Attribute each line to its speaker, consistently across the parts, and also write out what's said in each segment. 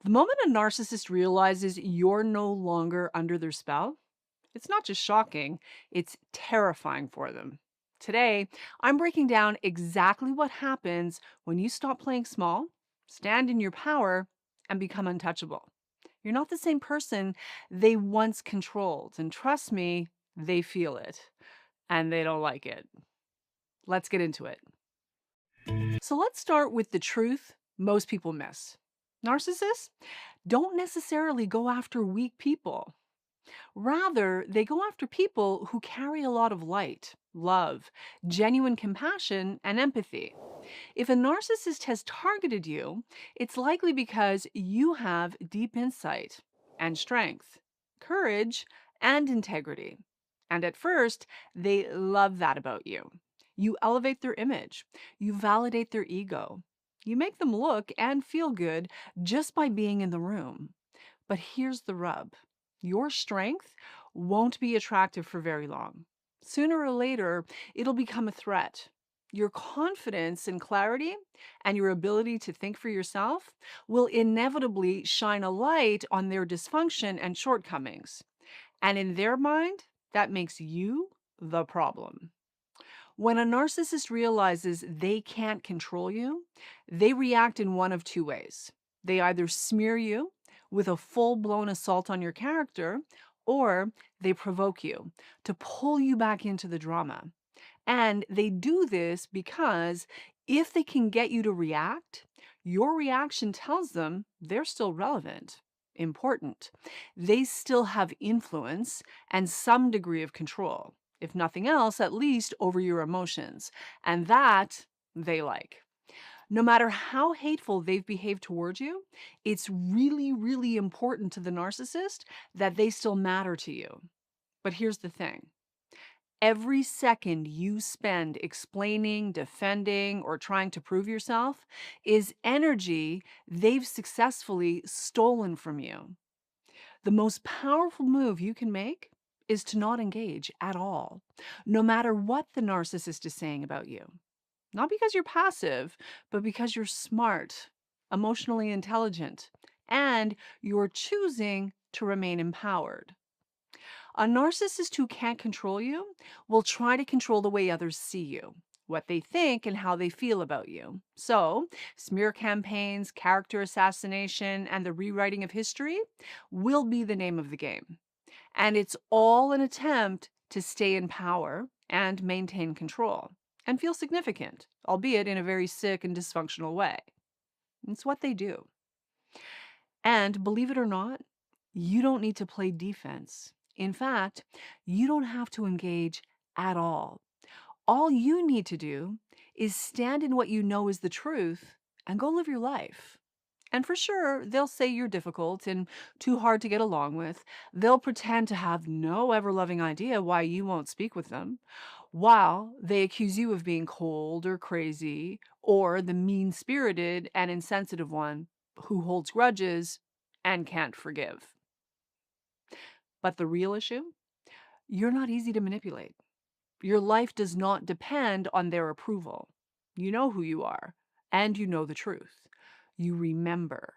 Speaker 1: The moment a narcissist realizes you're no longer under their spell, it's not just shocking, it's terrifying for them. Today, I'm breaking down exactly what happens when you stop playing small, stand in your power, and become untouchable. You're not the same person they once controlled. And trust me, they feel it and they don't like it. Let's get into it. So let's start with the truth most people miss. Narcissists don't necessarily go after weak people. Rather, they go after people who carry a lot of light, love, genuine compassion, and empathy. If a narcissist has targeted you, it's likely because you have deep insight and strength, courage, and integrity. And at first, they love that about you. You elevate their image, you validate their ego, you make them look and feel good just by being in the room. But here's the rub: your strength won't be attractive for very long. Sooner or later, it'll become a threat. Your confidence and clarity and your ability to think for yourself will inevitably shine a light on their dysfunction and shortcomings. And in their mind, that makes you the problem. When a narcissist realizes they can't control you, they react in one of two ways. They either smear you with a full blown assault on your character, or they provoke you to pull you back into the drama. And they do this because if they can get you to react, your reaction tells them they're still relevant, important. They still have influence and some degree of control, if nothing else, at least over your emotions. And that they like. No matter how hateful they've behaved towards you, it's really, really important to the narcissist that they still matter to you. But here's the thing: every second you spend explaining, defending, or trying to prove yourself is energy they've successfully stolen from you. The most powerful move you can make is to not engage at all, no matter what the narcissist is saying about you. Not because you're passive, but because you're smart, emotionally intelligent, and you're choosing to remain empowered. A narcissist who can't control you will try to control the way others see you, what they think, and how they feel about you. So, smear campaigns, character assassination, and the rewriting of history will be the name of the game. And it's all an attempt to stay in power and maintain control and feel significant, albeit in a very sick and dysfunctional way. It's what they do. And believe it or not, you don't need to play defense. In fact, you don't have to engage at all. All you need to do is stand in what you know is the truth and go live your life. And for sure, they'll say you're difficult and too hard to get along with. They'll pretend to have no ever loving idea why you won't speak with them, while they accuse you of being cold or crazy or the mean spirited and insensitive one who holds grudges and can't forgive. But the real issue? You're not easy to manipulate. Your life does not depend on their approval. You know who you are, and you know the truth. You remember.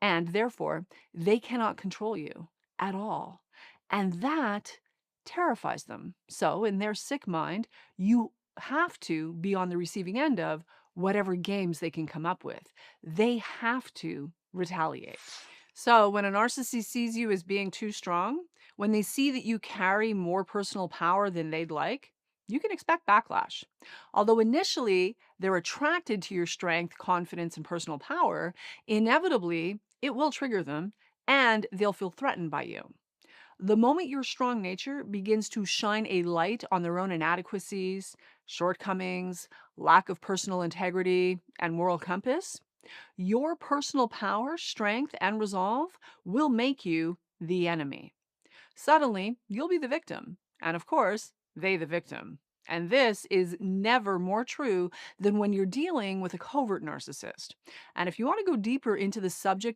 Speaker 1: And therefore, they cannot control you at all. And that terrifies them. So, in their sick mind, you have to be on the receiving end of whatever games they can come up with. They have to retaliate. So, when a narcissist sees you as being too strong, when they see that you carry more personal power than they'd like, you can expect backlash. Although initially they're attracted to your strength, confidence, and personal power, inevitably it will trigger them and they'll feel threatened by you. The moment your strong nature begins to shine a light on their own inadequacies, shortcomings, lack of personal integrity, and moral compass, your personal power, strength, and resolve will make you the enemy. Suddenly, you'll be the victim. And of course, they the victim. And this is never more true than when you're dealing with a covert narcissist. And if you want to go deeper into the subject